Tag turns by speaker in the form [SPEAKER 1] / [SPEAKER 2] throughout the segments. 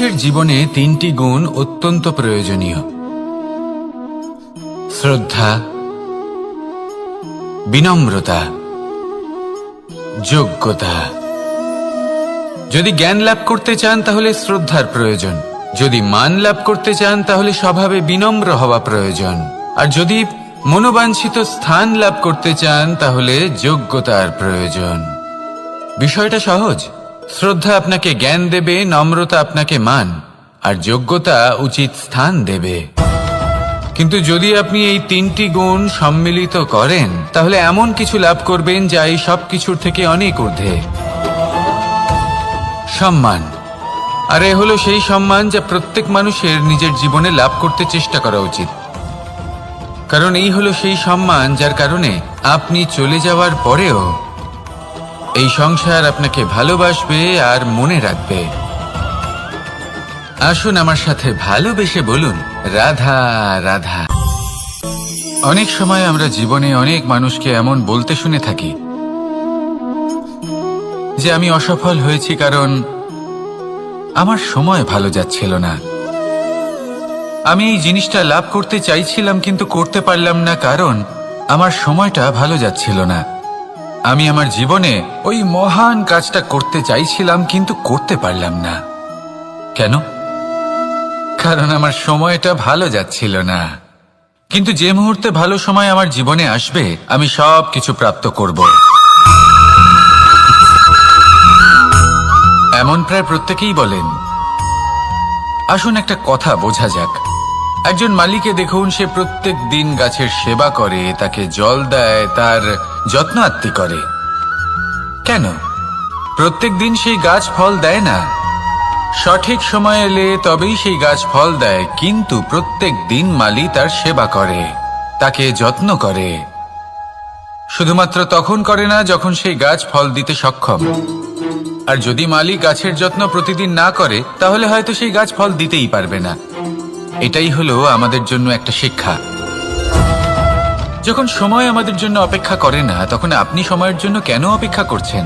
[SPEAKER 1] মানুষের জীবনে তিনটি গুণ অত্যন্ত প্রয়োজনীয়: শ্রদ্ধা, বিনম্রতা, যোগ্যতা। যদি জ্ঞান লাভ করতে চান তাহলে শ্রদ্ধার প্রয়োজন, যদি মান লাভ করতে চান তাহলে স্বভাবে বিনম্র হওয়া প্রয়োজন, আর যদি মনোবাঞ্ছিত স্থান লাভ করতে চান তাহলে যোগ্যতার প্রয়োজন। বিষয়টা সহজ। শ্রদ্ধা আপনাকে জ্ঞান দেবে, নম্রতা আপনাকে মান, আর যোগ্যতা উচিত স্থান দেবে। কিন্তু যদি আপনি এই তিনটি গুণ সম্মিলিত করেন তাহলে এমন কিছু লাভ করবেন যা এই সব কিছুর থেকে অনেক ঊর্ধ্বে: সম্মান। আর এ হলো সেই সম্মান যা প্রত্যেক মানুষের নিজের জীবনে লাভ করতে চেষ্টা করা উচিত, কারণ এই হলো সেই সম্মান যার কারণে আপনি চলে যাওয়ার পরেও এই সংসার আপনাকে ভালোবাসবে আর মনে রাখবে। আসুন আমার সাথে ভালোবেসে বলুন, রাধা রাধা। অনেক সময় আমরা জীবনে অনেক মানুষকে এমন বলতে শুনে থাকি যে আমি অসফল হয়েছি কারণ আমার সময় ভালো যাচ্ছিল না, আমি এই জিনিসটা লাভ করতে চাইছিলাম কিন্তু করতে পারলাম না কারণ আমার সময়টা ভালো যাচ্ছিল না, আমি আমার জীবনে ওই মহান কাজটা করতে চাইছিলাম কিন্তু করতে পারলাম না। কেন? কারণ আমার সময়টা ভালো যাচ্ছিল না। কিন্তু যে মুহূর্তে ভালো সময় আমার জীবনে আসবে আমি সব কিছু প্রাপ্ত করব। এমন প্রায় প্রত্যেকেই বলেন। আসুন একটা কথা বোঝা যাক। একজন মালিকে দেখুন, সে প্রত্যেক দিন গাছের সেবা করে, তাকে জল দেয়, তার যত্ন আত্তি করে। কেন? প্রত্যেক দিন সেই গাছ ফল দেয় না। সঠিক সময় এলে তবেই সেই গাছ ফল দেয়, কিন্তু প্রত্যেক দিন মালি তার সেবা করে, তাকে যত্ন করে। শুধুমাত্র তখন করে না যখন সেই গাছ ফল দিতে সক্ষম। আর যদি মালি গাছের যত্ন প্রতিদিন না করে তাহলে হয়তো সেই গাছ ফল দিতেই পারবে না। এটাই হলো আমাদের জন্য একটা শিক্ষা। যখন সময় আমাদের জন্য অপেক্ষা করে না তখন আপনি সময়ের জন্য কেন অপেক্ষা করছেন?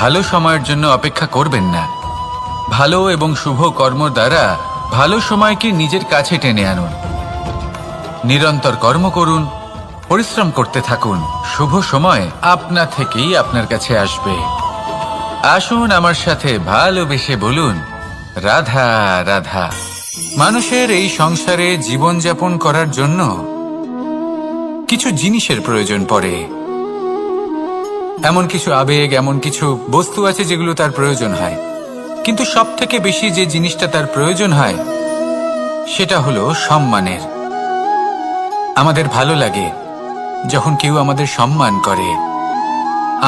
[SPEAKER 1] ভালো সময়ের জন্য অপেক্ষা করবেন না। ভালো এবং শুভ কর্ম দ্বারা ভালো সময়কে নিজের কাছে টেনে আনুন। নিরন্তর কর্ম করুন, পরিশ্রম করতে থাকুন, শুভ সময় আপনা থেকেই আপনার কাছে আসবে। আসুন আমার সাথে ভালোবেসে বলুন, রাধা রাধা। মানুষের এই সংসারে জীবনযাপন করার জন্য কিছু জিনিসের প্রয়োজন পড়ে। এমন কিছু আবেগ, এমন কিছু বস্তু আছে যেগুলো তার প্রয়োজন হয়, কিন্তু সব থেকে বেশি যে জিনিসটা তার প্রয়োজন হয় সেটা হলো সম্মানের। আমাদের ভালো লাগে যখন কেউ আমাদের সম্মান করে।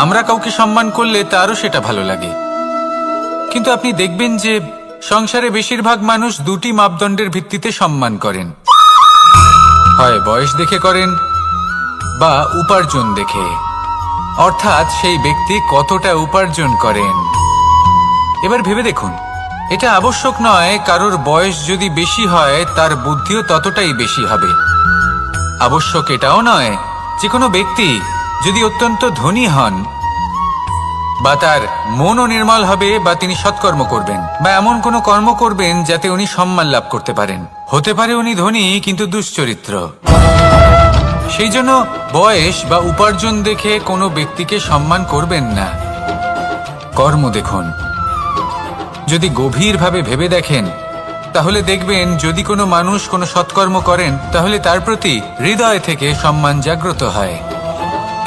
[SPEAKER 1] আমরা কাউকে সম্মান করলে তারও সেটা ভালো লাগে। কিন্তু আপনি দেখবেন যে সংসারে বেশিরভাগ মানুষ দুটি মাপদণ্ডের ভিত্তিতে সম্মান করেন, হয় বয়স দেখে করেন বা উপার্জন দেখে, অর্থাৎ সেই ব্যক্তি কতটা উপার্জন করেন। এবার ভেবে দেখুন, এটা আবশ্যক নয় কারোর বয়স যদি বেশি হয় তার বুদ্ধিও ততটাই বেশি হবে। আবশ্যক এটাও নয় যে কোনো ব্যক্তি যদি অত্যন্ত ধনী হন বা তার মনও নির্মল হবে বা তিনি সৎকর্ম করবেন বা এমন কোনো কর্ম করবেন যাতে উনি সম্মান লাভ করতে পারেন। হতে পারে উনি ধনী কিন্তু দুশ্চরিত্র। সেই জন্য বয়স বা উপার্জন দেখে কোনো ব্যক্তিকে সম্মান করবেন না। কর্ম দেখুন। যদি গভীরভাবে ভেবে দেখেন তাহলে দেখবেন যদি কোনো মানুষ কোনো সৎকর্ম করেন তাহলে তার প্রতি হৃদয় থেকে সম্মান জাগ্রত হয়।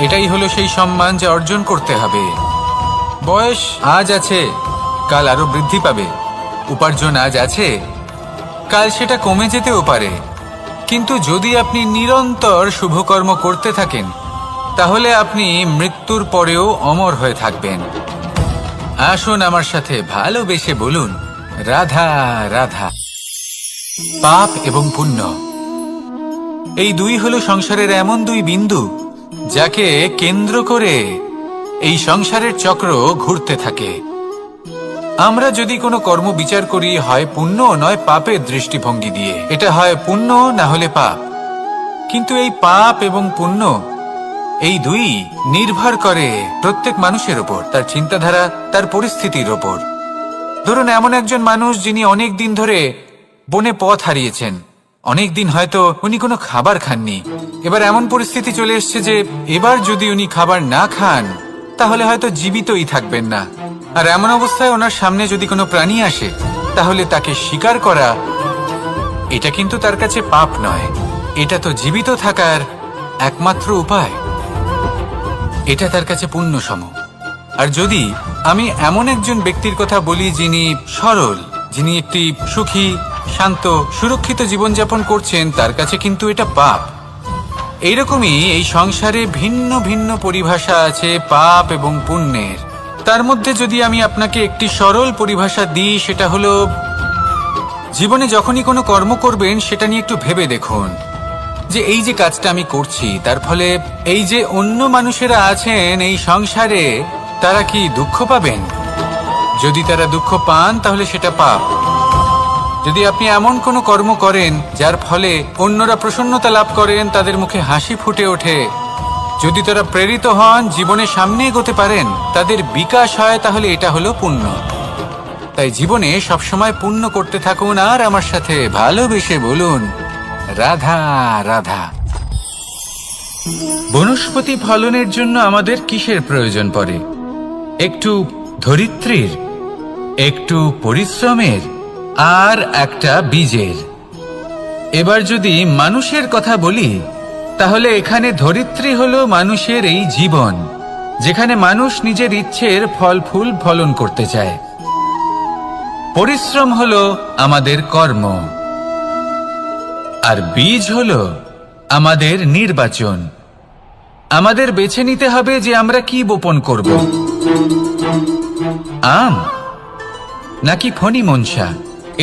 [SPEAKER 1] এটাই হলো সেই সম্মান যা অর্জন করতে হবে। বয়স আজ আছে, কাল আরো বৃদ্ধি পাবে। উপার্জন আজ আছে, কাল সেটা কমে যেতেও পারে। কিন্তু যদি আপনি নিরন্তর শুভকর্ম করতে থাকেন তাহলে আপনি মৃত্যুর পরেও অমর হয়ে থাকবেন। আসুন আমার সাথে ভালোবেসে বলুন, রাধা রাধা। পাপ এবং পুণ্য, এই দুই হলো সংসারের এমন দুই বিন্দু যাকে কেন্দ্র করে এই সংসারের চক্র ঘুরতে থাকে। আমরা যদি কোনো কর্ম বিচার করি হয় পুণ্য নয় পাপের দৃষ্টিভঙ্গি দিয়ে, এটা হয় পুণ্য না হলে পাপ। কিন্তু এই পাপ এবং পুণ্য এই দুই নির্ভর করে প্রত্যেক মানুষের ওপর, তার চিন্তাধারা, তার পরিস্থিতির ওপর। ধরুন এমন একজন মানুষ যিনি অনেক দিন ধরে বনে পথ হারিয়েছেন, অনেক দিন হয়তো উনি কোনো খাবার খাননি। এবার এমন পরিস্থিতি চলে এসছে যে এবার যদি উনি খাবার না খান তাহলে হয়তো জীবিতই থাকবেন না। আর এমন অবস্থায় ওনার সামনে যদি কোনো প্রাণী আসে তাহলে তাকে শিকার করা এটা কিন্তু তার কাছে পাপ নয়, এটা তো জীবিত থাকার একমাত্র উপায়। এটা তার কাছে পুণ্যসম। আর যদি আমি এমন একজন ব্যক্তির কথা বলি যিনি সরল, যিনি একটি সুখী, শান্ত, সুরক্ষিত জীবনযাপন করছেন, তার কাছে কিন্তু এটা পাপ। এইরকমই এই সংসারে ভিন্ন ভিন্ন পরিভাষা আছে পাপ এবং পুণ্যের। তার মধ্যে যদি আমি আপনাকে একটি সরল পরিভাষা দিই, সেটা হলো জীবনে যখনই কোনো কর্ম করবেন সেটা নিয়ে একটু ভেবে দেখুন যে এই যে কাজটা আমি করছি তার ফলে এই যে অন্য মানুষেরা আছেন এই সংসারে তারা কি দুঃখ পাবেন? যদি তারা দুঃখ পান তাহলে সেটা পাপ। যদি আপনি এমন কোনো কর্ম করেন যার ফলে অন্যরা প্রসন্নতা লাভ করেন, তাদের মুখে হাসি ফুটে ওঠে, যদি তারা প্রেরিত হন, জীবনে সামনে এগোতে পারেন, তাদের বিকাশ হয়, তাহলে এটা হলো পুণ্য। তাই জীবনে সবসময় পুণ্য করতে থাকুন আর আমার সাথে ভালোবেসে বলুন রাধা রাধা। বনস্পতি ফলনের জন্য আমাদের কিসের প্রয়োজন পড়ে? একটু ধরিত্রীর, একটু পরিশ্রমের, আর একটা বীজের। এবার যদি মানুষের কথা বলি তাহলে এখানে ধরিত্রী হলো মানুষের এই জীবন, যেখানে মানুষ নিজের ইচ্ছের ফল ফুল ফলন করতে চায়। পরিশ্রম হলো আমাদের কর্ম, আর বীজ হলো আমাদের নির্বাচন। আমাদের বেছে নিতে হবে যে আমরা কি বপন করব, আম নাকি ফণি মনসা।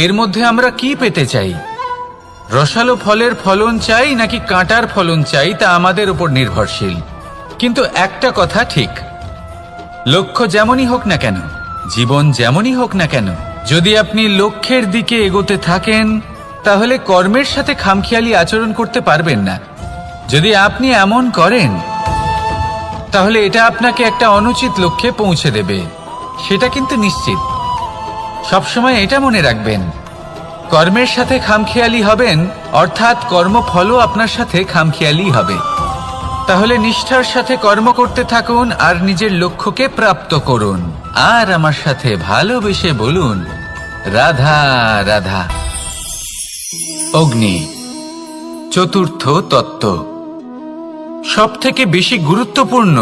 [SPEAKER 1] এর মধ্যে আমরা কি পেতে চাই? রসালো ফলের ফলন চাই নাকি কাঁটার ফলন চাই, তা আমাদের উপর নির্ভরশীল। কিন্তু একটা কথা ঠিক, লক্ষ্য যেমনই হোক না কেন, জীবন যেমনই হোক না কেন, যদি আপনি লক্ষ্যের দিকে এগোতে থাকেন তাহলে কর্মের সাথে খামখেয়ালি আচরণ করতে পারবেন না। যদি আপনি এমন করেন তাহলে এটা আপনাকে একটা অনুচিত লক্ষ্যে পৌঁছে দেবে, সেটা কিন্তু নিশ্চিত। সবসময় এটা মনে রাখবেন, কর্মের সাথে খামখেয়ালি হবেন অর্থাৎ কর্মফলও আপনার সাথে খামখেয়ালি হবে। তাহলে নিষ্ঠার সাথে কর্ম করতে থাকুন আর নিজের লক্ষ্যকে প্রাপ্ত করুন। আর আমার সাথে ভালোবেসে বলুন রাধা রাধা। অগ্নি চতুর্থ তত্ত্ব, সব থেকে বেশি গুরুত্বপূর্ণ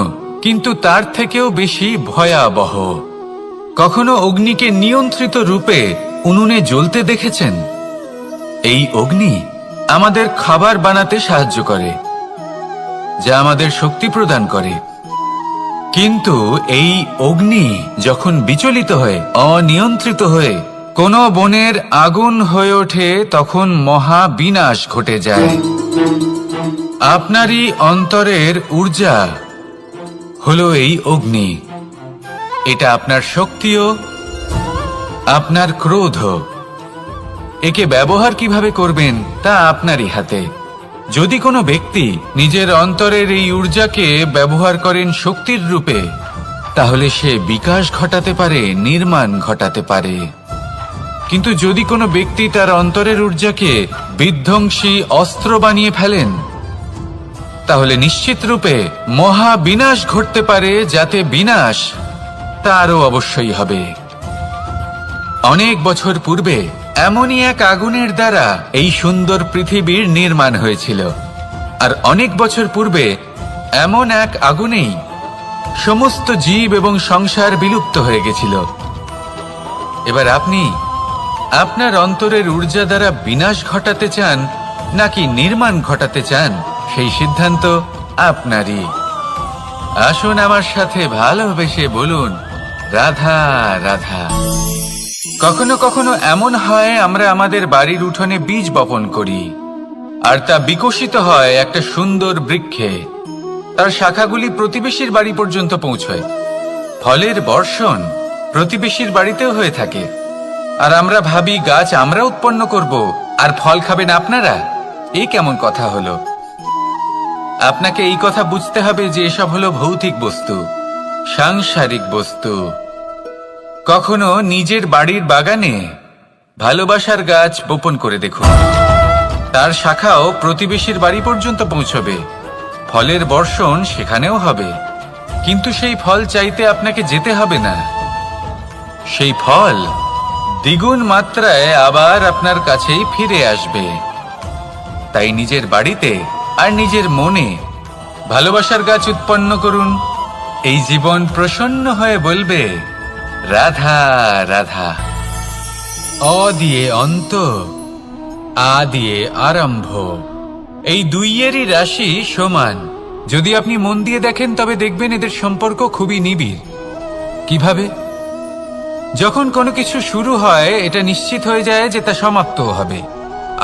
[SPEAKER 1] কিন্তু তার থেকেও বেশি ভয়াবহ। কখনো অগ্নিকে নিয়ন্ত্রিত রূপে উনুনে জ্বলতে দেখেছেন? এই অগ্নি আমাদের খাবার বানাতে সাহায্য করে, যা আমাদের শক্তি প্রদান করে। কিন্তু এই অগ্নি যখন বিচলিত হয়ে, অনিয়ন্ত্রিত হয়ে কোনো বনের আগুন হয়ে ওঠে, তখন মহা বিনাশ ঘটে যায়। আপনারই অন্তরের ঊর্জা হলো এই অগ্নি। এটা আপনার শক্তিও, আপনার ক্রোধ। একে ব্যবহার কিভাবে করবেন তা আপনারই হাতে। যদি কোনো ব্যক্তি নিজের অন্তরের এই ঊর্জাকে ব্যবহার করেন শক্তির রূপে, তাহলে সে বিকাশ ঘটাতে পারে, নির্মাণ ঘটাতে পারে। কিন্তু যদি কোনো ব্যক্তি তার অন্তরের ঊর্জাকে বিধ্বংসী অস্ত্র বানিয়ে ফেলেন, তাহলে নিশ্চিত রূপে মহা বিনাশ ঘটতে পারে, যাতে বিনাশ তারও অবশ্যই হবে। অনেক বছর পূর্বে এমনই এক আগুনের দ্বারা এই সুন্দর পৃথিবীর নির্মাণ হয়েছিল। আর অনেক বছর পূর্বে এমন এক আগুনেই সমস্ত জীব এবং সংসার বিলুপ্ত হয়ে গেছিল। এবার আপনি আপনার অন্তরের ঊর্জা দ্বারা বিনাশ ঘটাতে চান নাকি নির্মাণ ঘটাতে চান, সেই সিদ্ধান্ত আপনারই। আসুন আমার সাথে ভালোবেসে বলুন রাধা রাধা। কখনো কখনো এমন হয় আমরা আমাদের বাড়ির উঠোনে বীজ বপন করি, আর তা বিকশিত হয় একটা সুন্দর বৃক্ষে। তার শাখাগুলি প্রতিবেশীর বাড়ি পর্যন্ত পৌঁছয়। ফলের বর্ষণ প্রতিবেশীর বাড়িতেও হয়ে থাকে। আর আমরা ভাবি গাছ আমরা উৎপন্ন করব আর ফল খাবেন আপনারা। এই কেমন কথা হলো? আপনাকে এই কথা বুঝতে হবে যে এসব হলো ভৌতিক বস্তু, সাংসারিক বস্তু। কখনো নিজের বাড়ির বাগানে ভালোবাসার গাছ বপন করে দেখুন। তার শাখাও প্রতিবেশীর বাড়ি পর্যন্ত পৌঁছবে, ফলের বর্ষণ সেখানেও হবে, কিন্তু সেই ফল চাইতে আপনাকে যেতে হবে না। সেই ফল দ্বিগুণ মাত্রায় আবার আপনার কাছেই ফিরে আসবে। তাই নিজের বাড়িতে আর নিজের মনে ভালোবাসার গাছ উৎপন্ন করুন। এই জীবন প্রসন্ন হয়ে বলবে, রাধা রাধা। অ দিয়ে অন্ত, আ দিয়ে আরম্ভ, এই দুইয়েরই রাশি সমান। যদি আপনি মন দিয়ে দেখেন তবে দেখবেন এদের সম্পর্ক খুবই নিবিড়। কিভাবে? যখন কোনো কিছু শুরু হয় এটা নিশ্চিত হয়ে যায় যে তা সমাপ্তও হবে।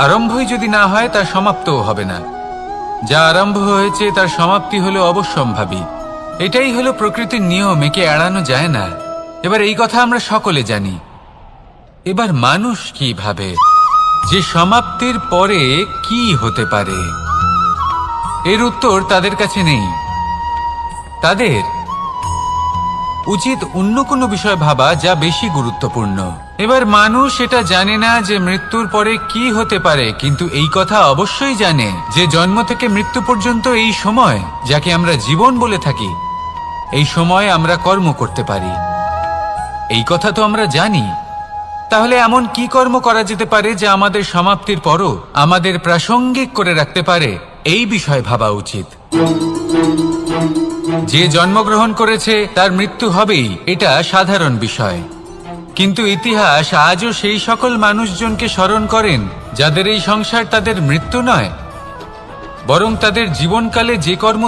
[SPEAKER 1] আরম্ভই যদি না হয় তা সমাপ্তও হবে না। যা আরম্ভ হয়েছে তার সমাপ্তি হলো অবশ্যম্ভাবী। এটাই হলো প্রকৃতির নিয়ম, একে এড়ানো যায় না। এবার এই কথা আমরা সকলে জানি। এবার মানুষ কি ভাবে যে সমাপ্তির পরে কি হতে পারে, এর উত্তর তাদের কাছে নেই। তাদের উচিত অন্য কোনো বিষয় ভাবা যা বেশি গুরুত্বপূর্ণ। এবার মানুষ এটা জানে না যে মৃত্যুর পরে কি হতে পারে, কিন্তু এই কথা অবশ্যই জানে যে জন্ম থেকে মৃত্যু পর্যন্ত এই সময়, যাকে আমরা জীবন বলে থাকি, এই সময় আমরা কর্ম করতে পারি। এই কথা তো আমরা জানি। তাহলে এমন কি কর্ম করা যেতে পারে যা আমাদের সমাপ্তির পরও আমাদের প্রাসঙ্গিক করে রাখতে পারে, এই বিষয়ে ভাবা উচিত। যে জন্মগ্রহণ করেছে তার মৃত্যু হবেই, এটা সাধারণ বিষয়। কিন্তু ইতিহাস আজও সেই সকল মানুষজনকে স্মরণ করেন যাদের এই সংসার তাদের মৃত্যু নয়, বরং তাদের জীবনকালে যে কর্ম